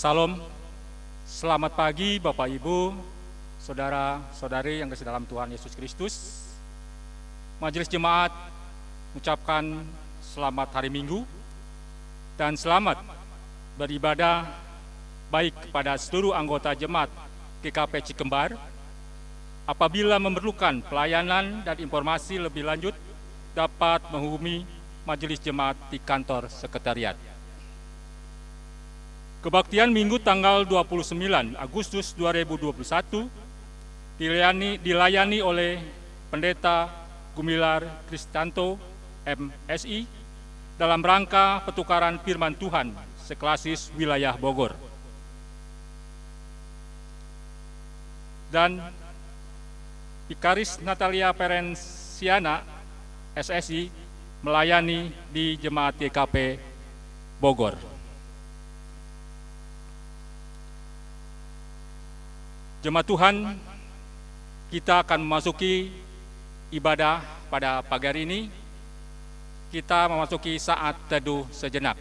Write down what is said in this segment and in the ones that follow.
Salam, selamat pagi Bapak Ibu, saudara-saudari yang kasih dalam Tuhan Yesus Kristus. Majelis Jemaat mengucapkan selamat hari Minggu dan selamat beribadah baik kepada seluruh anggota Jemaat GKP Cikembar. Apabila memerlukan pelayanan dan informasi lebih lanjut, dapat menghubungi Majelis Jemaat di kantor sekretariat. Kebaktian Minggu tanggal 29 Agustus 2021 dilayani oleh Pendeta Gumilar Kristanto, MSI, dalam rangka pertukaran firman Tuhan seklasis wilayah Bogor. Dan Vikaris Natalia Perensiana, SSI, melayani di Jemaat GKP Bogor. Jemaat Tuhan, kita akan memasuki ibadah pada pagi hari ini. Kita memasuki saat teduh sejenak.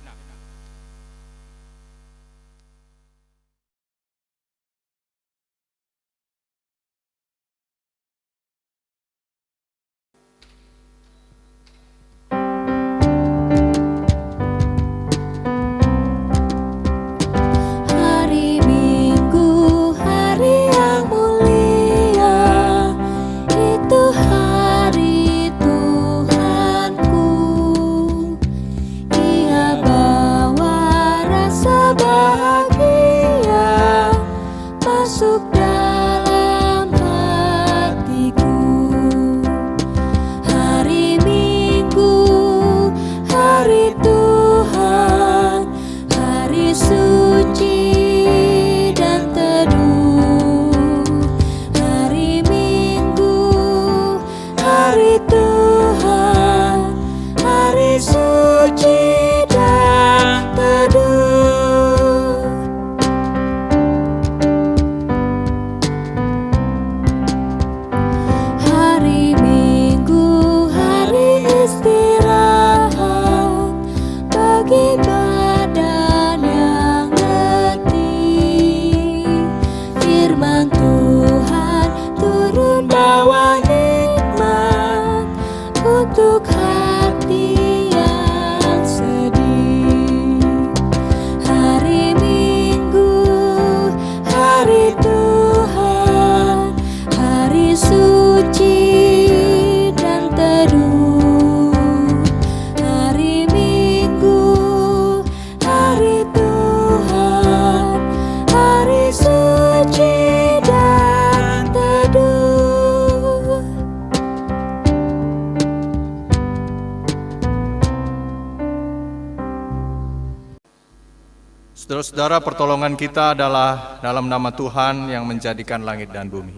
Saudara-saudara, pertolongan kita adalah dalam nama Tuhan yang menjadikan langit dan bumi.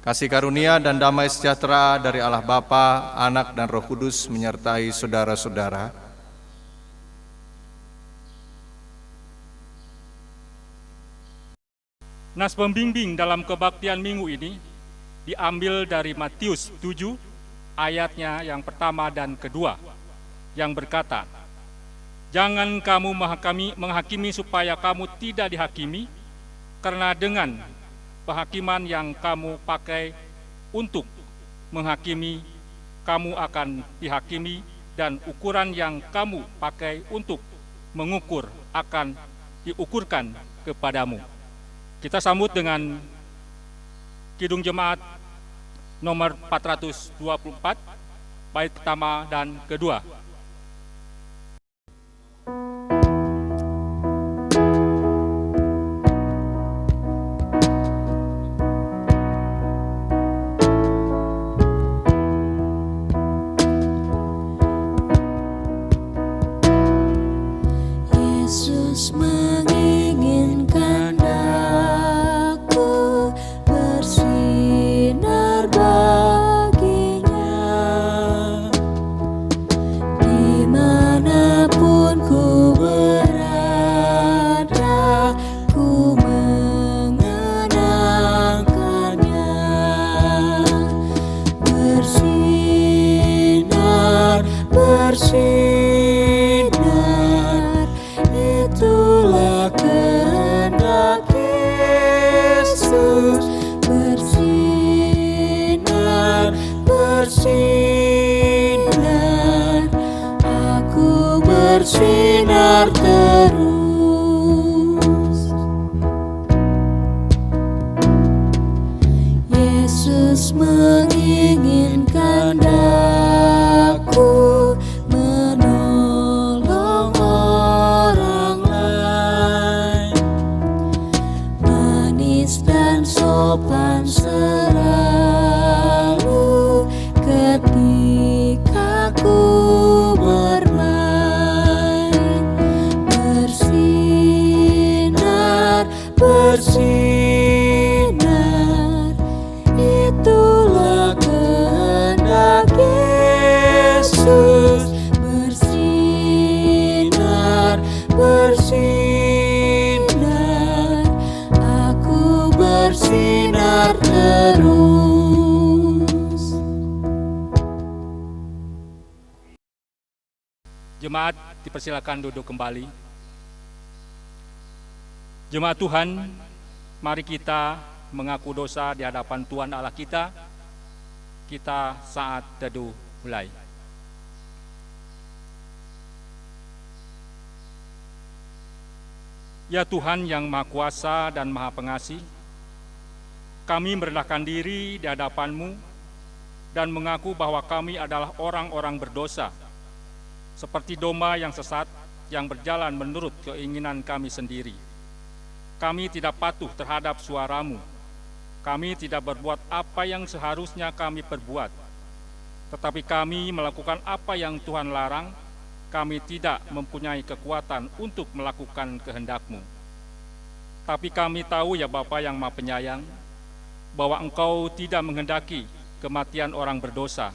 Kasih karunia dan damai sejahtera dari Allah Bapa, Anak, dan Roh Kudus menyertai saudara-saudara. Nas pembimbing dalam kebaktian minggu ini diambil dari Matius 7 ayatnya yang pertama dan kedua yang berkata, "Jangan kamu menghakimi supaya kamu tidak dihakimi, karena dengan penghakiman yang kamu pakai untuk menghakimi, kamu akan dihakimi, dan ukuran yang kamu pakai untuk mengukur akan diukurkan kepadamu." Kita sambut dengan Kidung Jemaat nomor 424, bait pertama dan kedua. Yesus menginginkan aku bersinar baginya. bersinar terus. Yesus menginginkan aku menolong orang lain, manis dan sopan selalu ketika ku bermain. Bersinar, bersinar, itulah kehendak Yesus. Bersinar, bersinar, aku bersinar terus. Jemaat dipersilakan duduk kembali. Jemaat Tuhan, mari kita mengaku dosa di hadapan Tuhan Allah kita. Kita saat teduh mulai. Ya Tuhan yang Maha Kuasa dan Maha Pengasih, kami merendahkan diri di hadapan-Mu dan mengaku bahwa kami adalah orang-orang berdosa, seperti domba yang sesat yang berjalan menurut keinginan kami sendiri. Kami tidak patuh terhadap suara-Mu. Kami tidak berbuat apa yang seharusnya kami perbuat. Tetapi kami melakukan apa yang Tuhan larang. Kami tidak mempunyai kekuatan untuk melakukan kehendak-Mu. Tapi kami tahu ya Bapa yang Maha Penyayang, bahwa Engkau tidak menghendaki kematian orang berdosa,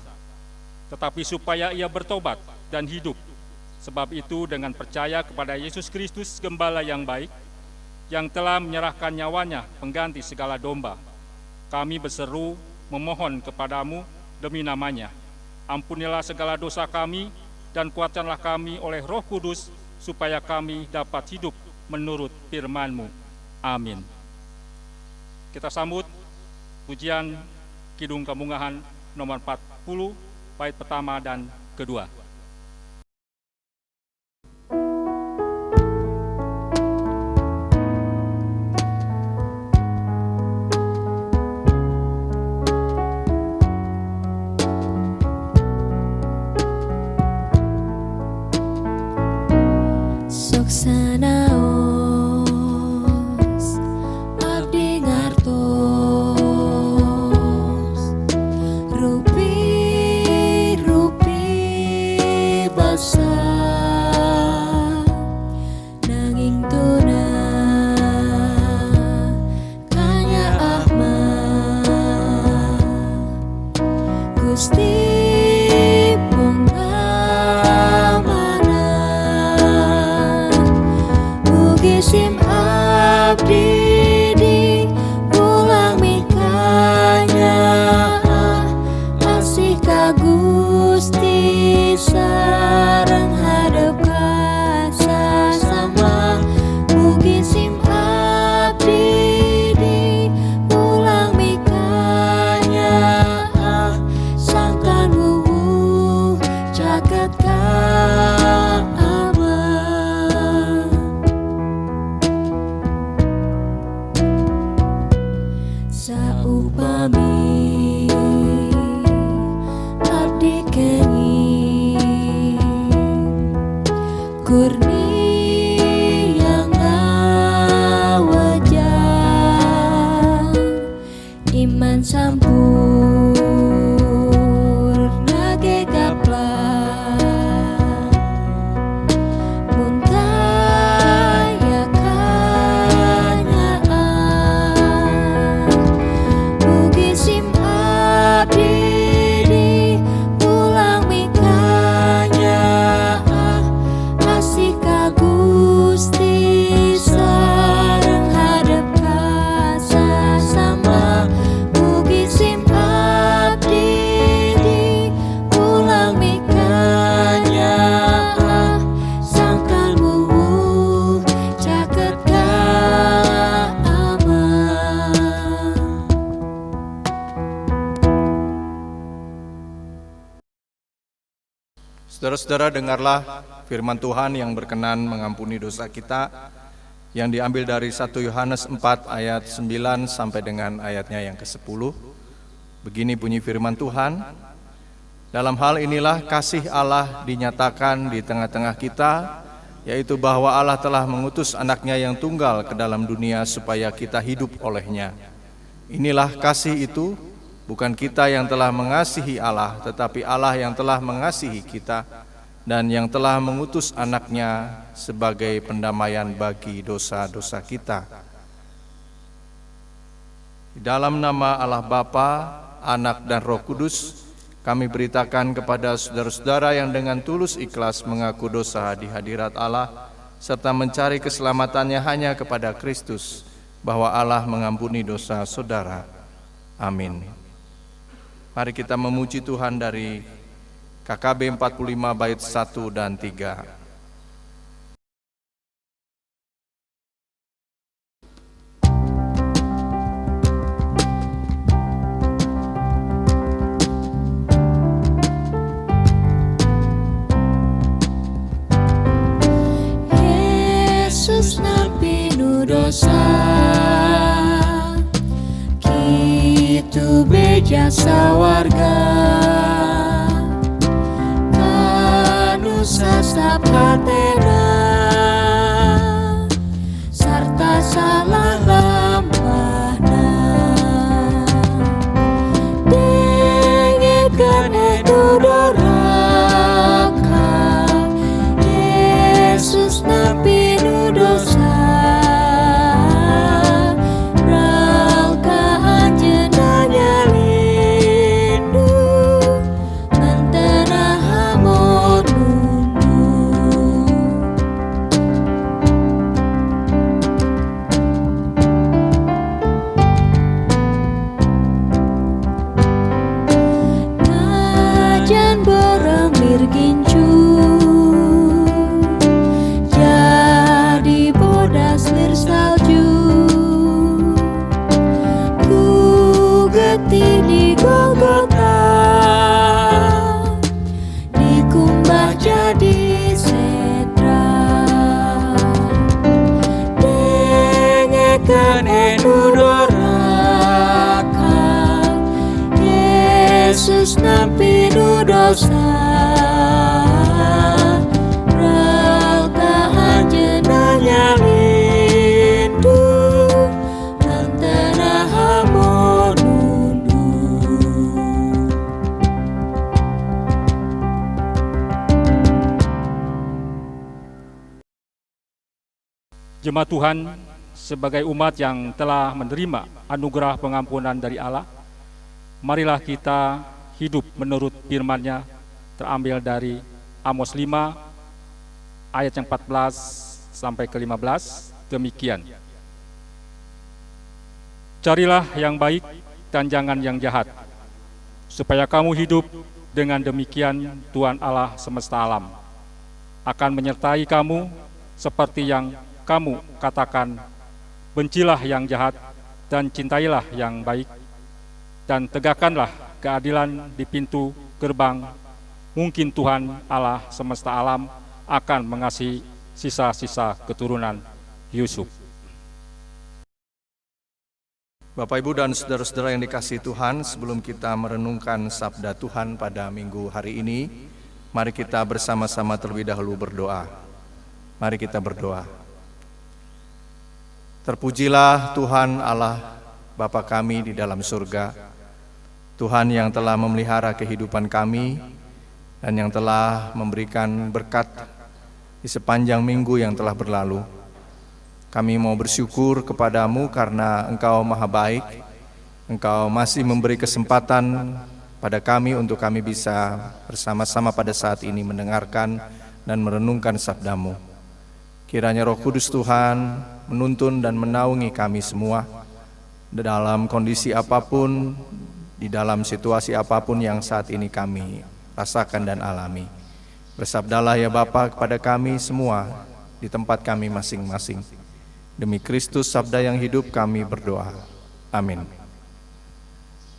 tetapi supaya ia bertobat dan hidup. Sebab itu dengan percaya kepada Yesus Kristus Gembala yang baik, yang telah menyerahkan nyawanya pengganti segala domba, kami berseru memohon kepadamu demi namanya. Ampunilah segala dosa kami dan kuatkanlah kami oleh Roh Kudus supaya kami dapat hidup menurut firman-Mu. Amin. Kita sambut pujian Kidung Kemungahan nomor 40, bait pertama dan kedua. Soksanaos abdi ngartos rupi-rupi basa nanging tuna kanya Ahmad Gusti sim abdi di ulang mikanya asih ka Gusti sareng hadap ka sasama. Mugi sim abdi di ulang mikanya sangkan wuwu caket ka saupami abdi kenyi kurnia ngawajah iman sampurna gegaplah muntaya kanyaan sim Saudara-saudara, dengarlah firman Tuhan yang berkenan mengampuni dosa kita, yang diambil dari 1 Yohanes 4 ayat 9 sampai dengan ayatnya yang ke-10. Begini bunyi firman Tuhan, dalam hal inilah kasih Allah dinyatakan di tengah-tengah kita, yaitu bahwa Allah telah mengutus anaknya yang tunggal ke dalam dunia supaya kita hidup olehnya. Inilah kasih itu, bukan kita yang telah mengasihi Allah, tetapi Allah yang telah mengasihi kita dan yang telah mengutus anaknya sebagai pendamaian bagi dosa-dosa kita. Di dalam nama Allah Bapa, Anak dan Roh Kudus, kami beritakan kepada saudara-saudara yang dengan tulus ikhlas mengaku dosa di hadirat Allah, serta mencari keselamatannya hanya kepada Kristus, bahwa Allah mengampuni dosa saudara. Amin. Mari kita memuji Tuhan dari KKB 45 bait 1 dan 3. Yesus nampinu dosa, kitu bejasa warga, kanu sasap hatena, sarta salah lampahna, dengekan itu doraka, Yesus nampinu dosa, ralka anjeunanya lindu, mentena hamon mundu. Najan beremir gincu, jadi bodas lir salju, ku getih di Golgota, dikumbah jadi setra, dengekan enu doraka, Yesus nampinu dosa, ralka anjeunanya lindu, lantena hamon mundu. Jemaat Tuhan, sebagai umat yang telah menerima anugerah pengampunan dari Allah, marilah kita hidup menurut firman-Nya terambil dari Amos 5 ayat yang 14 sampai ke 15. Demikian, carilah yang baik dan jangan yang jahat, supaya kamu hidup. Dengan demikian Tuhan Allah semesta alam akan menyertai kamu, seperti yang kamu katakan, bencilah yang jahat dan cintailah yang baik, dan tegakkanlah keadilan di pintu gerbang. Mungkin Tuhan Allah semesta alam akan mengasihi sisa-sisa keturunan Yusuf. Bapak, Ibu, dan saudara-saudara yang dikasihi Tuhan, sebelum kita merenungkan sabda Tuhan pada minggu hari ini, mari kita bersama-sama terlebih dahulu berdoa. Mari kita berdoa. Terpujilah Tuhan Allah Bapa kami di dalam surga, Tuhan yang telah memelihara kehidupan kami dan yang telah memberikan berkat di sepanjang minggu yang telah berlalu. Kami mau bersyukur kepadamu karena Engkau maha baik. Engkau masih memberi kesempatan pada kami untuk kami bisa bersama-sama pada saat ini mendengarkan dan merenungkan sabdamu. Kiranya Roh Kudus Tuhan menuntun dan menaungi kami semua dalam kondisi apapun, di dalam situasi apapun yang saat ini kami rasakan dan alami. Bersabdalah ya Bapa kepada kami semua di tempat kami masing-masing. Demi Kristus sabda yang hidup kami berdoa. Amin.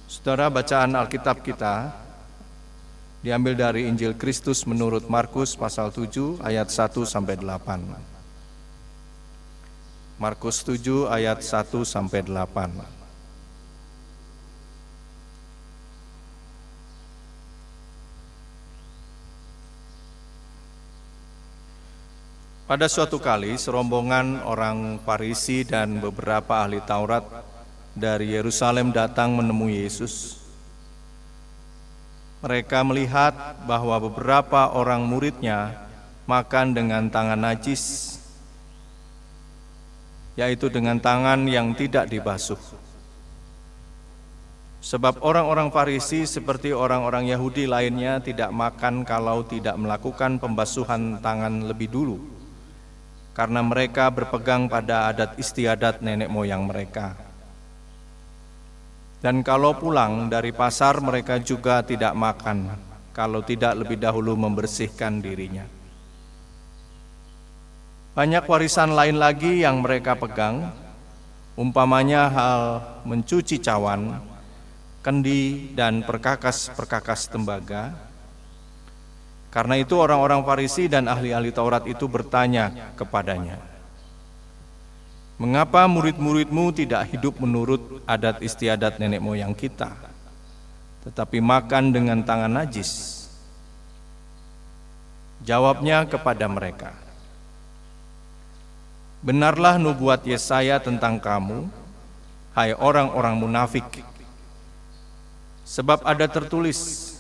Saudara, bacaan Alkitab kita Diambil dari Injil Kristus menurut Markus pasal 7 ayat 1 sampai 8. Markus 7 ayat 1 sampai 8. Pada suatu kali, serombongan orang Farisi dan beberapa ahli Taurat dari Yerusalem datang menemui Yesus. Mereka melihat bahwa beberapa orang muridnya makan dengan tangan najis, yaitu dengan tangan yang tidak dibasuh. Sebab orang-orang Farisi seperti orang-orang Yahudi lainnya tidak makan kalau tidak melakukan pembasuhan tangan lebih dulu, karena mereka berpegang pada adat istiadat nenek moyang mereka. Dan kalau pulang dari pasar, mereka juga tidak makan kalau tidak lebih dahulu membersihkan dirinya. Banyak warisan lain lagi yang mereka pegang, umpamanya hal mencuci cawan, kendi, dan perkakas-perkakas tembaga. Karena itu orang-orang Farisi dan ahli-ahli Taurat itu bertanya kepadanya, "Mengapa murid-muridmu tidak hidup menurut adat istiadat nenek moyang kita, tetapi makan dengan tangan najis?" Jawabnya kepada mereka, "Benarlah nubuat Yesaya tentang kamu, hai orang-orang munafik. Sebab ada tertulis,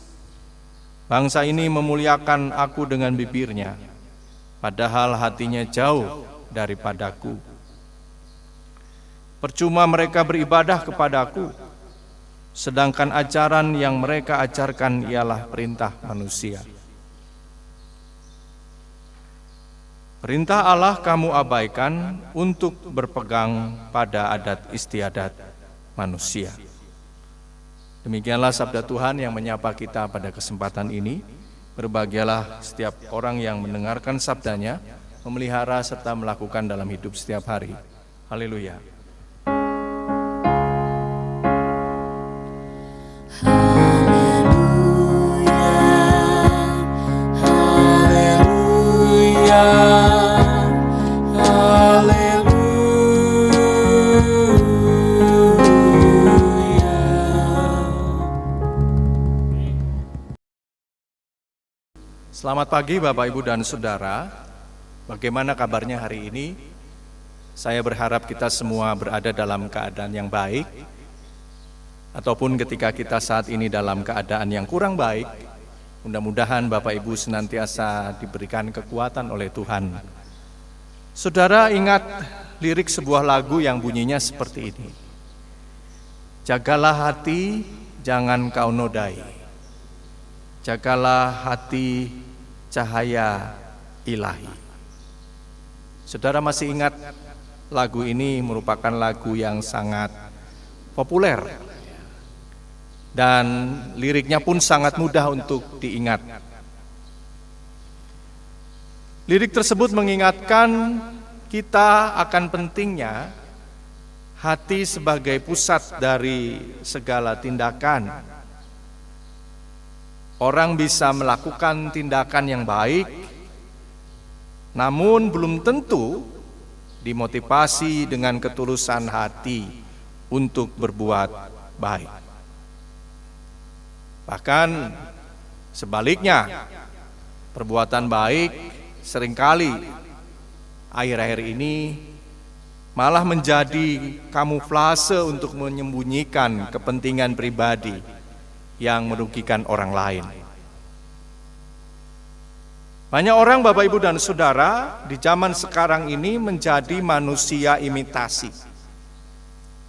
bangsa ini memuliakan aku dengan bibirnya, padahal hatinya jauh daripadaku. Percuma mereka beribadah kepadaku, sedangkan ajaran yang mereka ajarkan ialah perintah manusia. Perintah Allah kamu abaikan untuk berpegang pada adat istiadat manusia." Demikianlah sabda Tuhan yang menyapa kita pada kesempatan ini. Berbahagialah setiap orang yang mendengarkan sabdanya, memelihara serta melakukan dalam hidup setiap hari. Haleluya. Selamat pagi Bapak, Ibu, dan Saudara. Bagaimana kabarnya hari ini? Saya berharap kita semua berada dalam keadaan yang baik, ataupun ketika kita saat ini dalam keadaan yang kurang baik, mudah-mudahan Bapak Ibu senantiasa diberikan kekuatan oleh Tuhan. Saudara ingat lirik sebuah lagu yang bunyinya seperti ini. Jagalah hati, jangan kau nodai. Jagalah hati, cahaya ilahi. Saudara masih ingat lagu ini merupakan lagu yang sangat populer dan liriknya pun sangat mudah untuk diingat. Lirik tersebut mengingatkan kita akan pentingnya hati sebagai pusat dari segala tindakan. Orang bisa melakukan tindakan yang baik, namun belum tentu dimotivasi dengan ketulusan hati untuk berbuat baik. Bahkan sebaliknya, perbuatan baik seringkali akhir-akhir ini malah menjadi kamuflase untuk menyembunyikan kepentingan pribadi yang merugikan orang lain. Banyak orang, Bapak, Ibu, dan Saudara, di zaman sekarang ini menjadi manusia imitasi,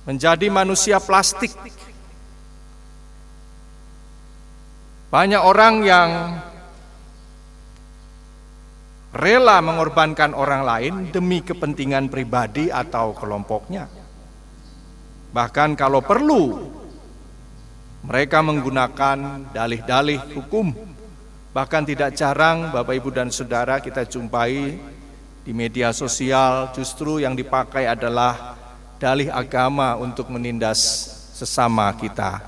menjadi manusia plastik. Banyak orang yang rela mengorbankan orang lain demi kepentingan pribadi atau kelompoknya. Bahkan kalau perlu, mereka menggunakan dalih-dalih hukum. Bahkan tidak jarang Bapak, Ibu, dan Saudara kita jumpai di media sosial justru yang dipakai adalah dalih agama untuk menindas sesama kita.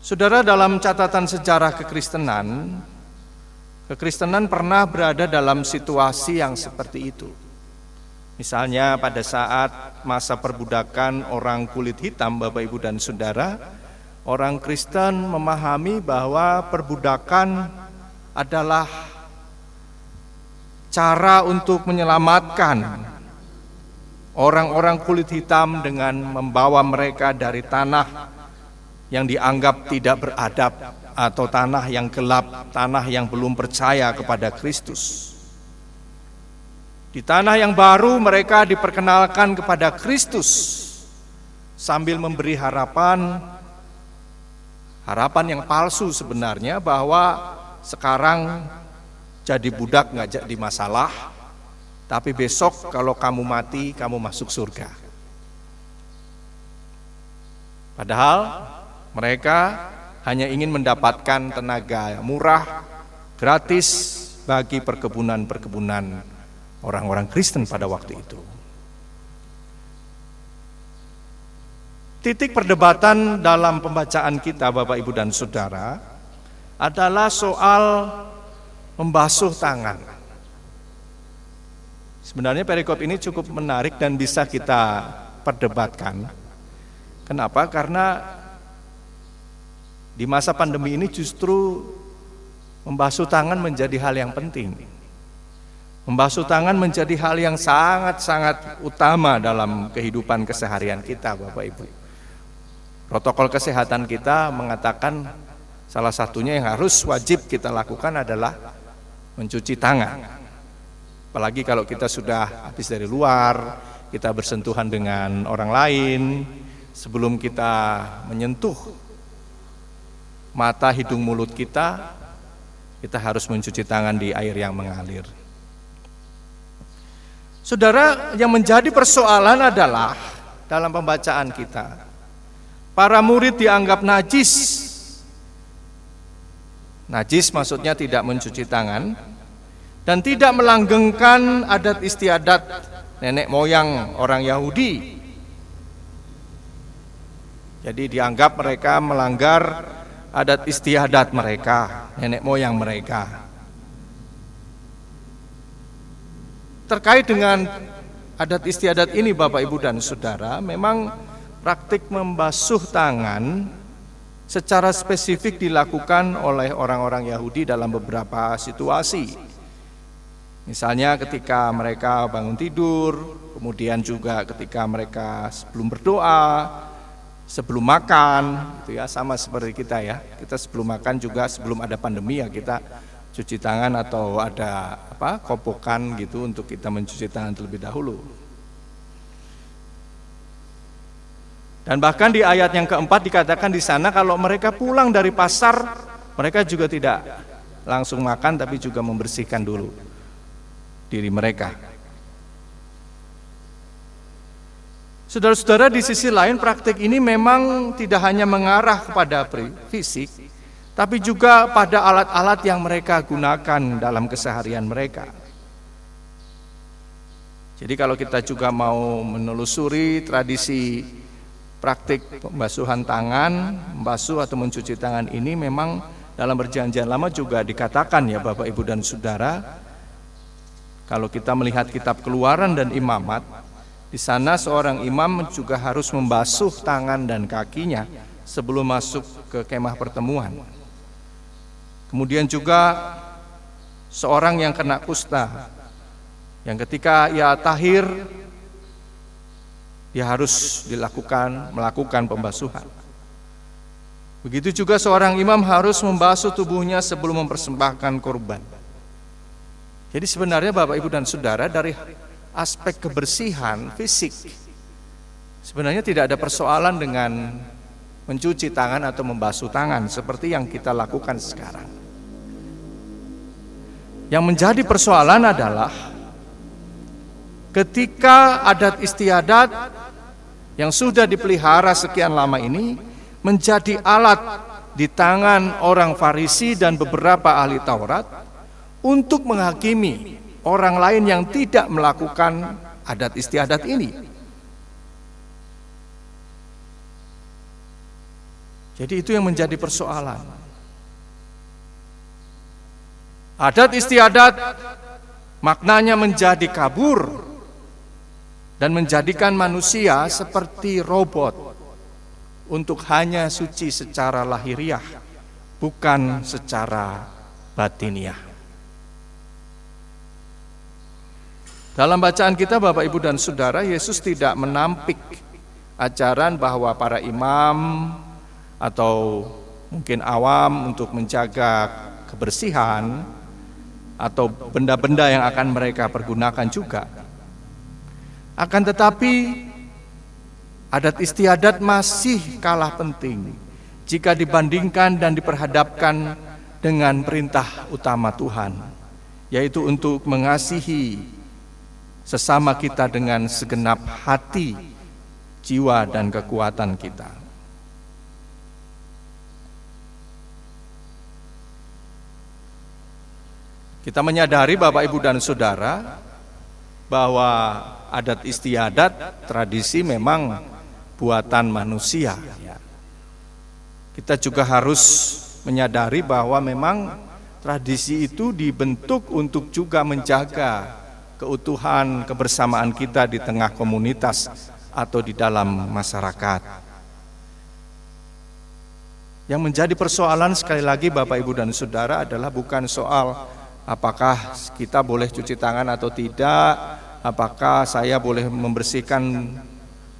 Saudara, dalam catatan sejarah kekristenan pernah berada dalam situasi yang seperti itu. Misalnya pada saat masa perbudakan orang kulit hitam, Bapak Ibu dan Saudara, orang Kristen memahami bahwa perbudakan adalah cara untuk menyelamatkan orang-orang kulit hitam dengan membawa mereka dari tanah yang dianggap tidak beradab atau tanah yang gelap, tanah yang belum percaya kepada Kristus. Di tanah yang baru mereka diperkenalkan kepada Kristus sambil memberi harapan yang palsu sebenarnya, bahwa sekarang jadi budak nggak jadi masalah, tapi besok kalau kamu mati kamu masuk surga. Padahal mereka hanya ingin mendapatkan tenaga murah, gratis bagi perkebunan-perkebunan orang-orang Kristen pada waktu itu. Titik perdebatan dalam pembacaan kita, Bapak, Ibu, dan Saudara, adalah soal membasuh tangan. Sebenarnya perikop ini cukup menarik dan bisa kita perdebatkan. Kenapa? Karena di masa pandemi ini justru membasuh tangan menjadi hal yang penting. Membasuh tangan menjadi hal yang sangat-sangat utama dalam kehidupan keseharian kita, Bapak Ibu. Protokol kesehatan kita mengatakan salah satunya yang harus wajib kita lakukan adalah mencuci tangan. Apalagi kalau kita sudah habis dari luar, kita bersentuhan dengan orang lain, sebelum kita menyentuh mata, hidung, mulut kita harus mencuci tangan di air yang mengalir. Saudara, yang menjadi persoalan adalah dalam pembacaan kita, para murid dianggap najis. Najis maksudnya tidak mencuci tangan dan tidak melanggengkan adat istiadat nenek moyang orang Yahudi. Jadi dianggap mereka melanggar adat istiadat mereka, nenek moyang mereka. Terkait dengan adat istiadat ini, Bapak, Ibu, dan Saudara, memang praktik membasuh tangan secara spesifik dilakukan oleh orang-orang Yahudi dalam beberapa situasi. Misalnya ketika mereka bangun tidur, kemudian juga ketika mereka sebelum berdoa, sebelum makan, gitu ya, sama seperti kita ya. Kita sebelum makan juga, sebelum ada pandemi ya, kita cuci tangan atau ada kopokan gitu untuk kita mencuci tangan terlebih dahulu. Dan bahkan di ayat yang keempat dikatakan di sana kalau mereka pulang dari pasar, mereka juga tidak langsung makan tapi juga membersihkan dulu diri mereka. Saudara-saudara, di sisi lain praktik ini memang tidak hanya mengarah kepada fisik, tapi juga pada alat-alat yang mereka gunakan dalam keseharian mereka. Jadi kalau kita juga mau menelusuri tradisi praktik pembasuhan tangan, membasuh atau mencuci tangan ini, memang dalam perjanjian lama juga dikatakan ya Bapak, Ibu, dan Saudara, kalau kita melihat kitab Keluaran dan Imamat, di sana seorang imam juga harus membasuh tangan dan kakinya sebelum masuk ke kemah pertemuan. Kemudian juga seorang yang kena kusta, yang ketika ia tahir, dia harus melakukan pembasuhan. Begitu juga seorang imam harus membasuh tubuhnya sebelum mempersembahkan korban. Jadi sebenarnya Bapak, Ibu, dan Saudara, dari aspek kebersihan fisik sebenarnya tidak ada persoalan dengan mencuci tangan atau membasuh tangan seperti yang kita lakukan sekarang. Yang menjadi persoalan adalah ketika adat istiadat yang sudah dipelihara sekian lama ini menjadi alat di tangan orang Farisi dan beberapa ahli Taurat untuk menghakimi orang lain yang tidak melakukan adat istiadat ini. Jadi itu yang menjadi persoalan. Adat istiadat maknanya menjadi kabur dan menjadikan manusia seperti robot untuk hanya suci secara lahiriah, bukan secara batiniah. Dalam bacaan kita Bapak Ibu dan Saudara, Yesus tidak menampik ajaran bahwa para imam atau mungkin awam untuk menjaga kebersihan atau benda-benda yang akan mereka pergunakan juga. Akan tetapi adat istiadat masih kalah penting jika dibandingkan dan diperhadapkan dengan perintah utama Tuhan, yaitu untuk mengasihi sesama kita dengan segenap hati, jiwa, dan kekuatan kita. Kita menyadari Bapak Ibu dan Saudara bahwa adat istiadat, tradisi memang buatan manusia. Kita juga harus menyadari bahwa memang tradisi itu dibentuk untuk juga menjaga keutuhan kebersamaan kita di tengah komunitas atau di dalam masyarakat. Yang menjadi persoalan sekali lagi Bapak Ibu dan Saudara adalah bukan soal apakah kita boleh cuci tangan atau tidak, apakah saya boleh membersihkan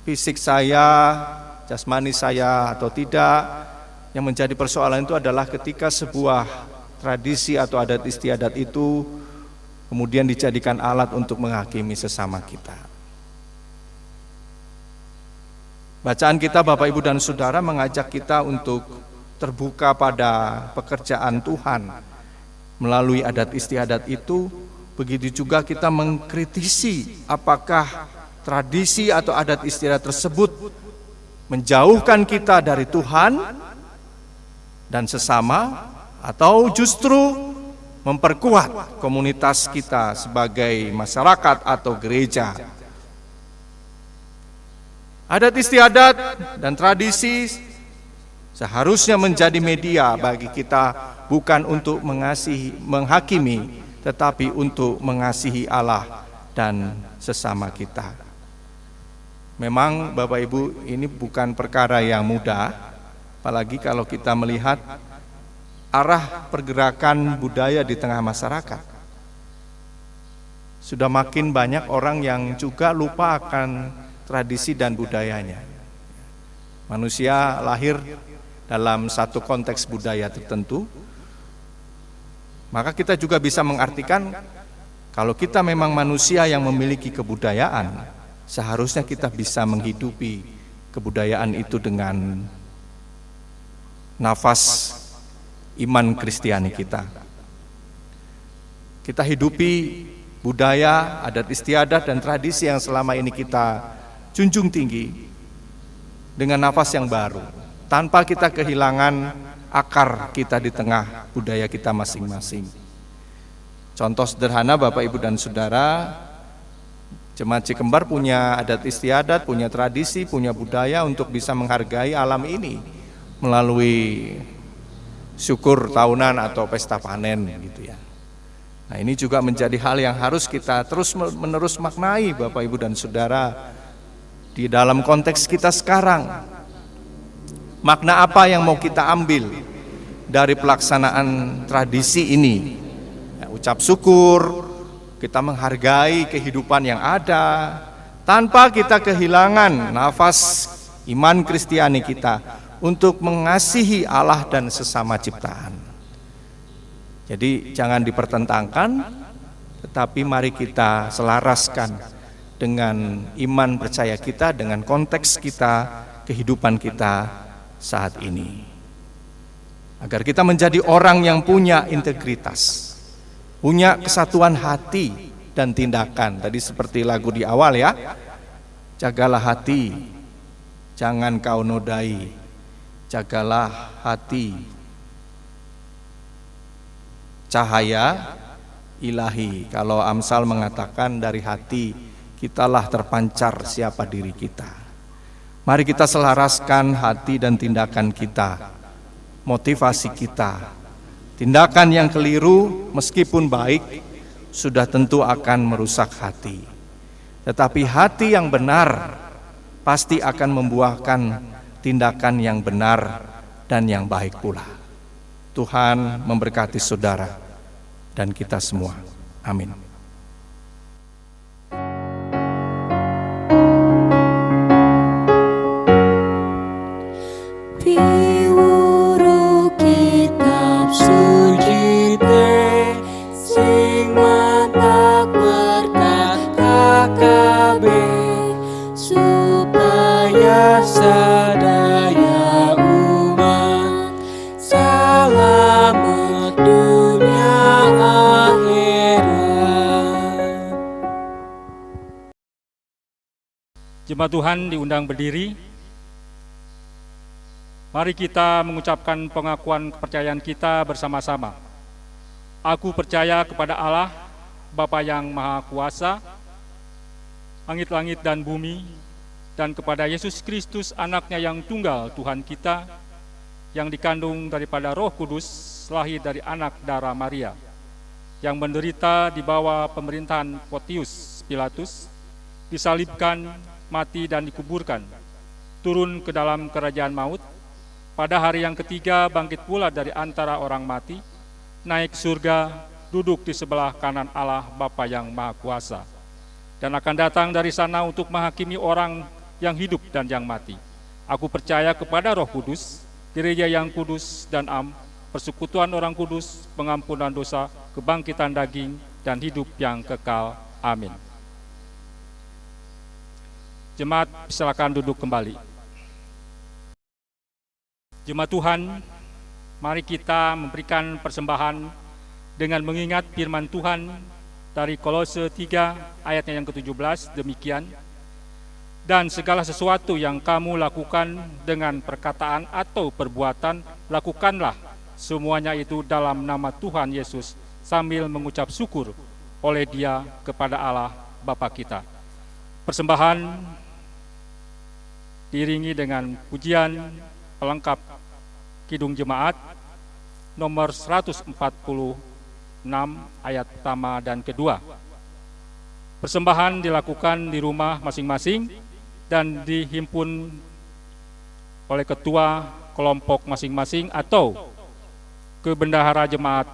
fisik saya, jasmani saya atau tidak. Yang menjadi persoalan itu adalah ketika sebuah tradisi atau adat istiadat itu kemudian dijadikan alat untuk menghakimi sesama kita. Bacaan kita Bapak Ibu dan Saudara mengajak kita untuk terbuka pada pekerjaan Tuhan melalui adat istiadat itu. Begitu juga kita mengkritisi apakah tradisi atau adat istiadat tersebut menjauhkan kita dari Tuhan dan sesama, atau justru memperkuat komunitas kita sebagai masyarakat atau gereja. Adat istiadat dan tradisi seharusnya menjadi media bagi kita, bukan untuk mengasihi, menghakimi, tetapi untuk mengasihi Allah dan sesama kita. Memang Bapak Ibu, ini bukan perkara yang mudah, apalagi kalau kita melihat arah pergerakan budaya di tengah masyarakat. Sudah makin banyak orang yang juga lupa akan tradisi dan budayanya. Manusia lahir dalam satu konteks budaya tertentu, maka kita juga bisa mengartikan kalau kita memang manusia yang memiliki kebudayaan, seharusnya kita bisa menghidupi kebudayaan itu dengan nafas iman Kristiani kita. Kita hidupi budaya, adat istiadat, dan tradisi yang selama ini kita junjung tinggi dengan nafas yang baru, tanpa kita kehilangan akar kita di tengah budaya kita masing-masing. Contoh sederhana Bapak Ibu dan Saudara, Jemaat Cikembar punya adat istiadat, punya tradisi, punya budaya untuk bisa menghargai alam ini melalui syukur tahunan atau pesta panen gitu ya. Nah, ini juga menjadi hal yang harus kita terus menerus maknai Bapak Ibu dan Saudara di dalam konteks kita sekarang. Makna apa yang mau kita ambil dari pelaksanaan tradisi ini? Ya, ucap syukur, kita menghargai kehidupan yang ada tanpa kita kehilangan nafas iman Kristiani kita untuk mengasihi Allah dan sesama ciptaan. Jadi jangan dipertentangkan, tetapi mari kita selaraskan dengan iman percaya kita, dengan konteks kita, kehidupan kita saat ini. Agar kita menjadi orang yang punya integritas, punya kesatuan hati dan tindakan. Tadi seperti lagu di awal ya, jagalah hati, jangan kau nodai. Jagalah hati, cahaya ilahi. Kalau Amsal mengatakan dari hati kitalah terpancar siapa diri kita. Mari kita selaraskan hati dan tindakan kita, motivasi kita. Tindakan yang keliru meskipun baik sudah tentu akan merusak hati. Tetapi hati yang benar pasti akan membuahkan tindakan yang benar dan yang baik pula. Tuhan memberkati saudara dan kita semua. Amin. Piwuru kitab suci te sing mantak berkat KKB supaya sadaya umat selamat dunia akhirat. Jemaat Tuhan diundang berdiri. Mari kita mengucapkan pengakuan kepercayaan kita bersama-sama. Aku percaya kepada Allah, Bapa yang Maha Kuasa, langit-langit dan bumi, dan kepada Yesus Kristus, Anaknya yang tunggal, Tuhan kita, yang dikandung daripada Roh Kudus, lahir dari anak darah Maria, yang menderita di bawah pemerintahan Pontius Pilatus, disalibkan, mati dan dikuburkan, turun ke dalam kerajaan maut, pada hari yang ketiga bangkit pula dari antara orang mati, naik surga, duduk di sebelah kanan Allah Bapa yang Maha Kuasa, dan akan datang dari sana untuk menghakimi orang yang hidup dan yang mati. Aku percaya kepada Roh Kudus, gereja yang kudus dan persekutuan orang kudus, pengampunan dosa, kebangkitan daging, dan hidup yang kekal. Amin. Jemaat, silakan duduk kembali. Jemaat Tuhan, mari kita memberikan persembahan dengan mengingat firman Tuhan dari Kolose 3 ayatnya yang ke-17, demikian. Dan segala sesuatu yang kamu lakukan dengan perkataan atau perbuatan, lakukanlah semuanya itu dalam nama Tuhan Yesus, sambil mengucap syukur oleh Dia kepada Allah Bapa kita. Persembahan diiringi dengan pujian pelengkap Kidung Jemaat nomor 146 ayat pertama dan kedua. Persembahan dilakukan di rumah masing-masing dan dihimpun oleh ketua kelompok masing-masing atau ke bendahara jemaat.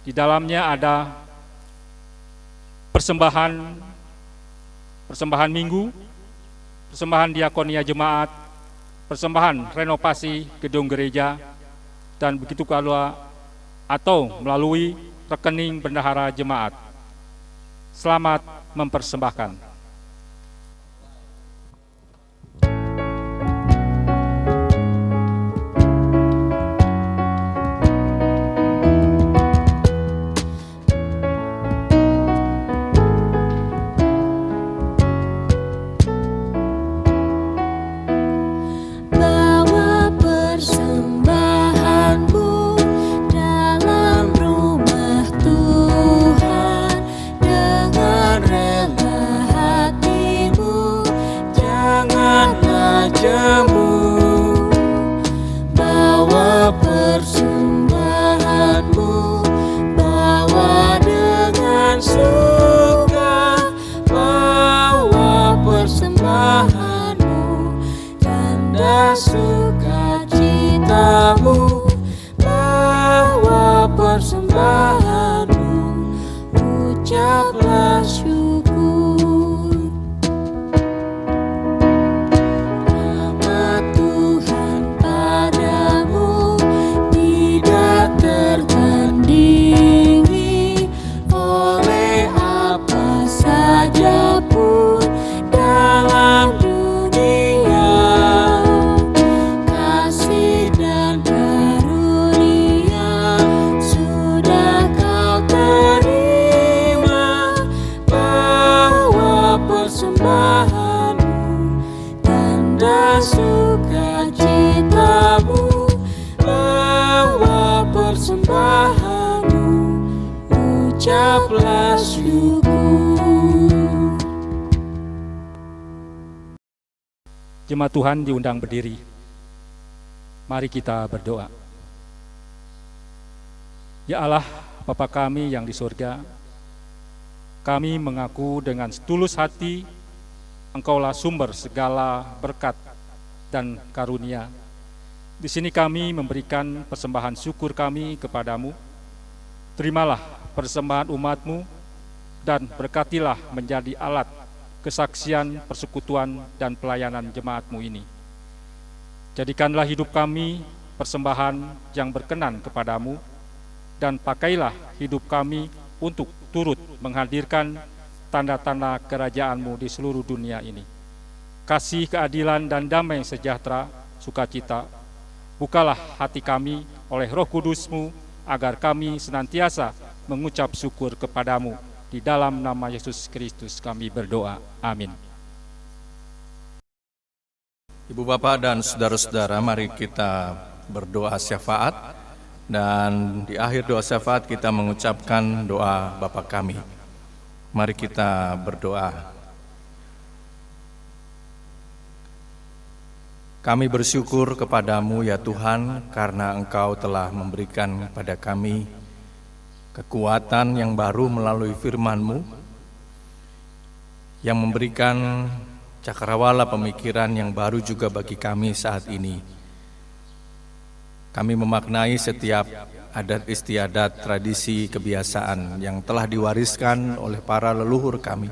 Di dalamnya ada persembahan minggu, persembahan diakonia jemaat, persembahan renovasi gedung gereja, dan begitu pula atau melalui rekening bendahara jemaat. Selamat mempersembahkan. Sukacitamu, bawa persembahanmu, ucaplah syukur. Rahmat Tuhan padamu tidak tertandingi oleh apa saja pun dalam dunia. Kasih dan karunia sudah kau terima. Bawa persembahanmu, tanda sukacitamu. Bawa persembahanmu, ucaplah syukur. Jemaat Tuhan diundang berdiri. Mari kita berdoa. Ya Allah, Bapa kami yang di surga, kami mengaku dengan setulus hati Engkaulah sumber segala berkat dan karunia. Di sini kami memberikan persembahan syukur kami kepadamu. Terimalah persembahan umat-Mu dan berkatilah menjadi alat kesaksian, persekutuan, dan pelayanan jemaat-Mu ini. Jadikanlah hidup kami persembahan yang berkenan kepadamu, dan pakailah hidup kami untuk turut menghadirkan tanda-tanda kerajaan-Mu di seluruh dunia ini. Kasih, keadilan, dan damai sejahtera, sukacita, bukalah hati kami oleh Roh Kudus-Mu, agar kami senantiasa mengucap syukur kepadamu. Di dalam nama Yesus Kristus kami berdoa. Amin. Ibu bapak dan saudara-saudara, mari kita berdoa syafaat. Dan di akhir doa syafaat kita mengucapkan doa Bapa kami. Mari kita berdoa. Kami bersyukur kepadamu ya Tuhan, karena Engkau telah memberikan pada kami kekuatan yang baru melalui firman-Mu, yang memberikan cakrawala pemikiran yang baru juga bagi kami saat ini. Kami memaknai setiap adat istiadat, tradisi, kebiasaan yang telah diwariskan oleh para leluhur kami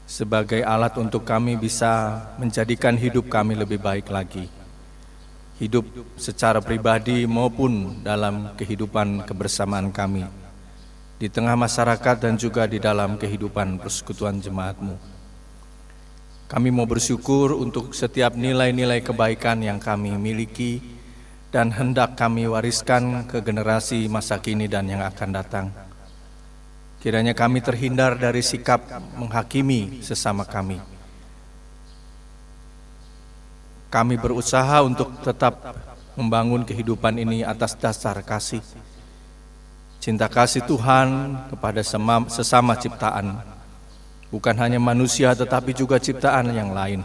sebagai alat untuk kami bisa menjadikan hidup kami lebih baik lagi. Hidup secara pribadi maupun dalam kehidupan kebersamaan kami di tengah masyarakat dan juga di dalam kehidupan persekutuan jemaat-Mu. Kami mau bersyukur untuk setiap nilai-nilai kebaikan yang kami miliki dan hendak kami wariskan ke generasi masa kini dan yang akan datang. Kiranya kami terhindar dari sikap menghakimi sesama kami. Kami berusaha untuk tetap membangun kehidupan ini atas dasar kasih, cinta kasih Tuhan kepada sesama ciptaan, bukan hanya manusia tetapi juga ciptaan yang lain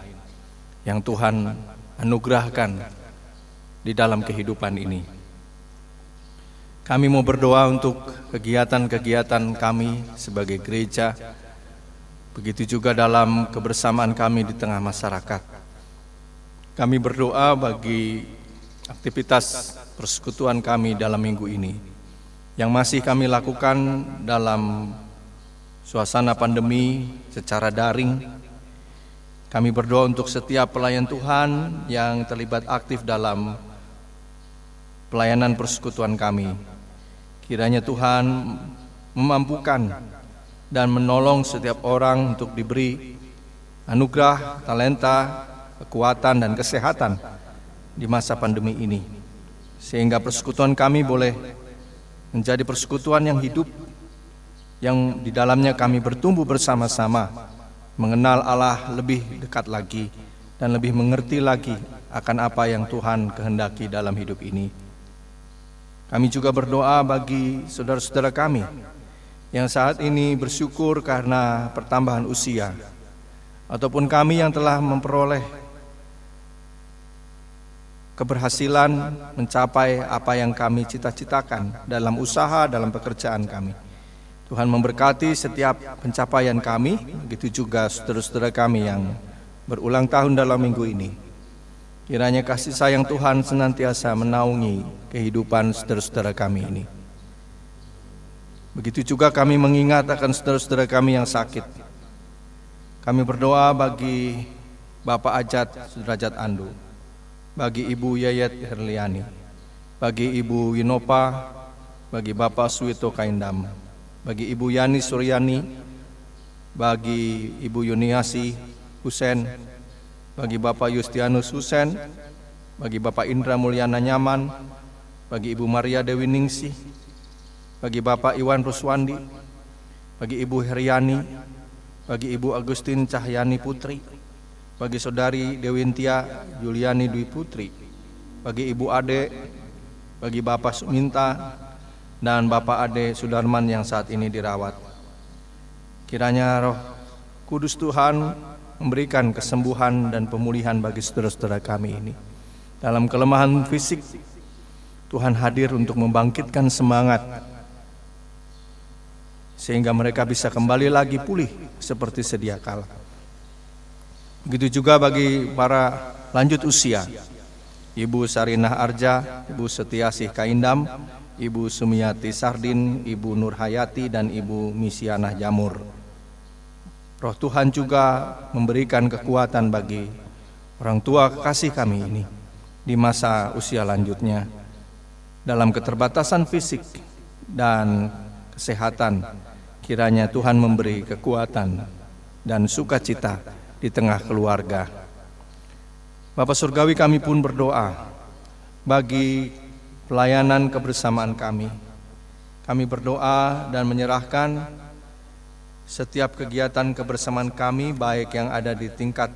yang Tuhan anugerahkan di dalam kehidupan ini. Kami mau berdoa untuk kegiatan-kegiatan kami sebagai gereja, begitu juga dalam kebersamaan kami di tengah masyarakat. Kami berdoa bagi aktivitas persekutuan kami dalam minggu ini yang masih kami lakukan dalam suasana pandemi secara daring. Kami berdoa untuk setiap pelayan Tuhan yang terlibat aktif dalam pelayanan persekutuan kami. Kiranya Tuhan memampukan dan menolong setiap orang untuk diberi anugerah, talenta, kekuatan, dan kesehatan di masa pandemi ini, sehingga persekutuan kami boleh menjadi persekutuan yang hidup, yang di dalamnya kami bertumbuh bersama-sama, mengenal Allah lebih dekat lagi dan lebih mengerti lagi akan apa yang Tuhan kehendaki dalam hidup ini. Kami juga berdoa bagi saudara-saudara kami yang saat ini bersyukur karena pertambahan usia, ataupun kami yang telah memperoleh keberhasilan mencapai apa yang kami cita-citakan dalam usaha, dalam pekerjaan kami. Tuhan memberkati setiap pencapaian kami, begitu juga saudara-saudara kami yang berulang tahun dalam minggu ini. Kiranya kasih sayang Tuhan senantiasa menaungi kehidupan saudara-saudara kami ini. Begitu juga kami mengingat akan saudara-saudara kami yang sakit. Kami berdoa bagi Bapak Ajat Sudrajat Andu, bagi Ibu Yayat Herliani, bagi Ibu Winopa, bagi Bapak Suwito Kaindam, bagi Ibu Yani Suryani, bagi Ibu Yuniasi Husen, bagi Bapak Yustianus Husen, bagi Bapak Indra Mulyana Nyaman, bagi Ibu Maria Dewi Ningsih, bagi Bapak Iwan Ruswandi, bagi Ibu Heriani, bagi Ibu Agustin Cahyani Putri, bagi Saudari Dewintia Juliani Dwi Putri, bagi Ibu Ade, bagi Bapak Suminta, dan Bapak Ade Sudarman yang saat ini dirawat. Kiranya Roh Kudus Tuhan memberikan kesembuhan dan pemulihan bagi saudara-saudara kami ini. Dalam kelemahan fisik, Tuhan hadir untuk membangkitkan semangat sehingga mereka bisa kembali lagi pulih seperti sedia kala. Begitu juga bagi para lanjut usia, Ibu Sarinah Arja, Ibu Setiasih Kaindam, Ibu Sumiati Sardin, Ibu Nur Hayati, dan Ibu Misianah Jamur. Roh Tuhan juga memberikan kekuatan bagi orang tua kekasih kami ini di masa usia lanjutnya. Dalam keterbatasan fisik dan kesehatan, kiranya Tuhan memberi kekuatan dan sukacita di tengah keluarga. Bapa Surgawi, kami pun berdoa bagi pelayanan kebersamaan kami. Kami berdoa dan menyerahkan setiap kegiatan kebersamaan kami, baik yang ada di tingkat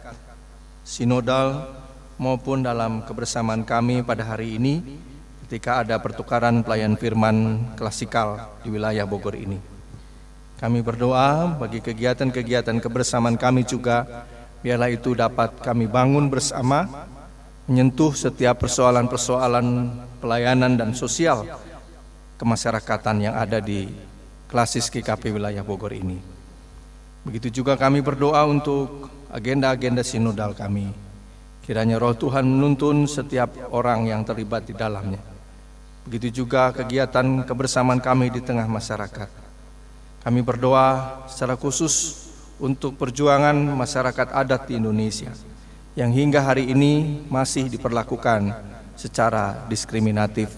sinodal maupun dalam kebersamaan kami pada hari ini ketika ada pertukaran pelayan firman klasikal di wilayah Bogor ini. Kami berdoa bagi kegiatan-kegiatan kebersamaan kami juga, biarlah itu dapat kami bangun bersama, menyentuh setiap persoalan-persoalan pelayanan dan sosial kemasyarakatan yang ada di klasis GKP wilayah Bogor ini. Begitu juga kami berdoa untuk agenda-agenda sinodal kami. Kiranya Roh Tuhan menuntun setiap orang yang terlibat di dalamnya. Begitu juga kegiatan kebersamaan kami di tengah masyarakat. Kami berdoa secara khusus untuk perjuangan masyarakat adat di Indonesia yang hingga hari ini masih diperlakukan secara diskriminatif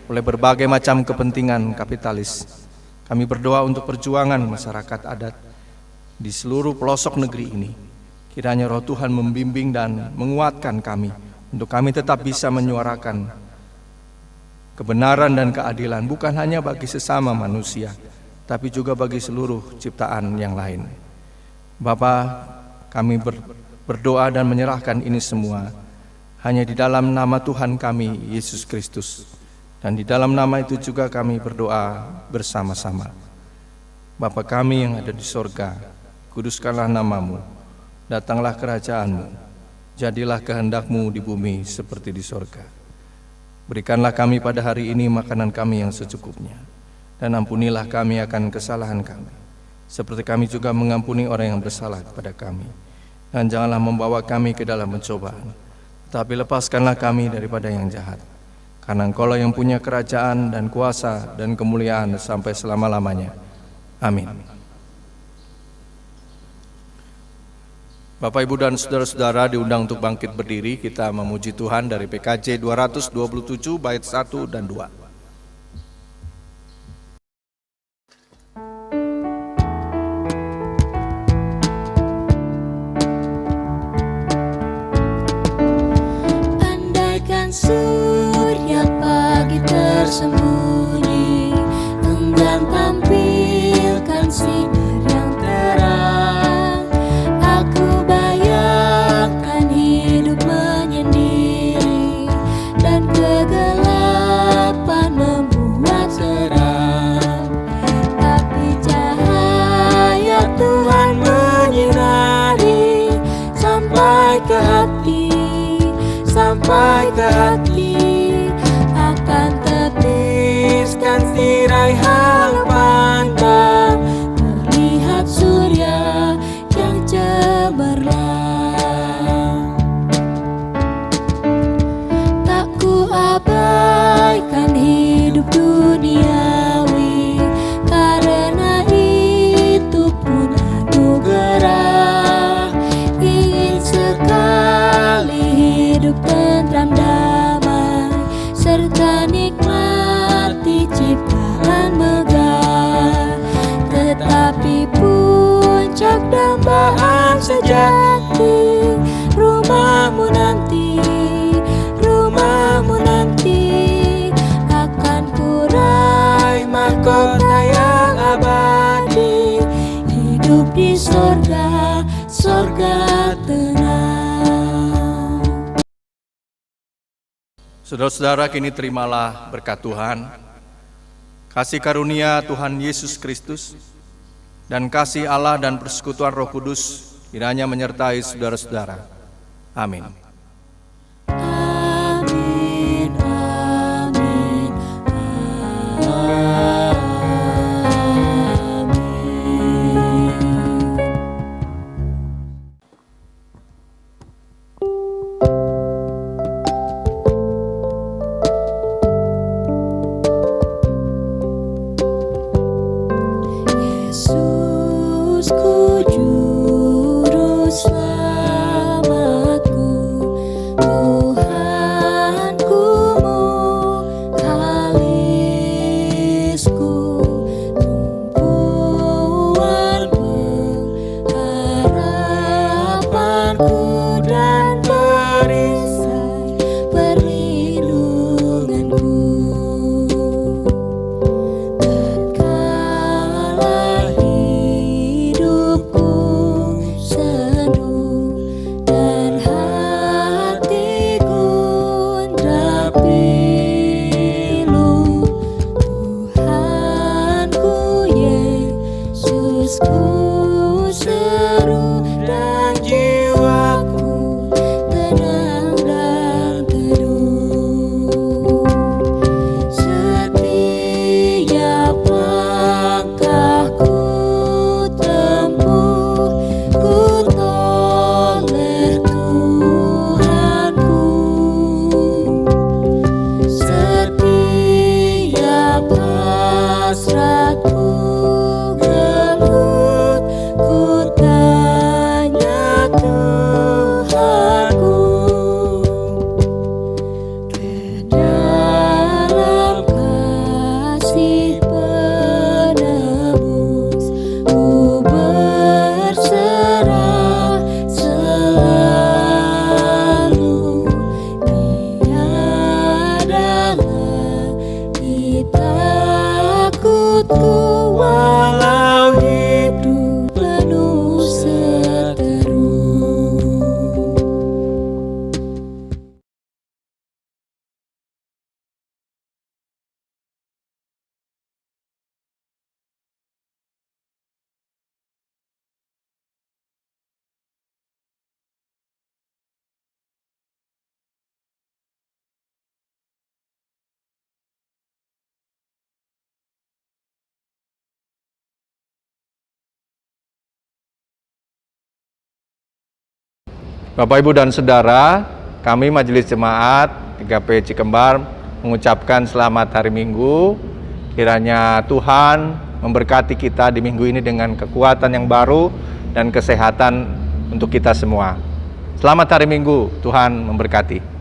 oleh berbagai macam kepentingan kapitalis. Kami berdoa untuk perjuangan masyarakat adat di seluruh pelosok negeri ini. Kiranya Roh Tuhan membimbing dan menguatkan kami untuk kami tetap bisa menyuarakan kebenaran dan keadilan bukan hanya bagi sesama manusia, tapi juga bagi seluruh ciptaan yang lain. Bapa, kami berdoa dan menyerahkan ini semua hanya di dalam nama Tuhan kami, Yesus Kristus. Dan di dalam nama itu juga kami berdoa bersama-sama. Bapa kami yang ada di sorga, kuduskanlah namamu, datanglah kerajaanmu, jadilah kehendak-Mu di bumi seperti di sorga. Berikanlah kami pada hari ini makanan kami yang secukupnya, dan ampunilah kami akan kesalahan kami, seperti kami juga mengampuni orang yang bersalah kepada kami. Dan janganlah membawa kami ke dalam pencobaan, tapi lepaskanlah kami daripada yang jahat. Karena Engkaulah yang punya kerajaan dan kuasa dan kemuliaan sampai selama-lamanya. Amin. Bapak, Ibu, dan saudara-saudara diundang untuk bangkit berdiri. Kita memuji Tuhan dari PKJ 227 bait 1 dan 2. Andaikan surya pagi tersembunyi, enggan tampilkan sinar yang terang, aku bayangkan hidup menyendiri dan kegelapan membuat terang. Tapi cahaya Tuhan menyinari sampai ke hati, sampai ke hati, akan tepiskan tirai halau pandang, terlihat surya yang cemerlang. Tak ku abaikan hidup duniawi, karena itu pun anugerah. Ingin sekali hidup tentram damai, serta nikmati ciptaan megah. Tetapi puncak dambaan sejati, rumahmu nanti, rumahmu nanti, akan kurai mahkota yang abadi, hidup di sorga, sorga tenang. Saudara-saudara, kini terimalah berkat Tuhan, kasih karunia Tuhan Yesus Kristus, dan kasih Allah dan persekutuan Roh Kudus kiranya menyertai saudara-saudara. Amin. Amin, amin, amin. Yesusku juru selamatku, Tuhanku mukalisku, tumpuan pengharapanku dan perisai perlindunganku. Tatkala hidupku sendu dan hatiku gundah pilu, Tuhanku Yesus ku seru dan jiwaku tenang dan teduh. Setiap langkahku tempuh, ku toleh Tuhanku. Setiap hasratku gelut, ku tanya Tuhanku. Ke dalam kasih penebus ku berserah selalu. Tiada lagi takutku walau hidup penuh seteru. Bapak, Ibu, dan Saudara, kami Majelis Jemaat 3P Cikembar mengucapkan selamat hari Minggu. Kiranya Tuhan memberkati kita di minggu ini dengan kekuatan yang baru dan kesehatan untuk kita semua. Selamat hari Minggu, Tuhan memberkati.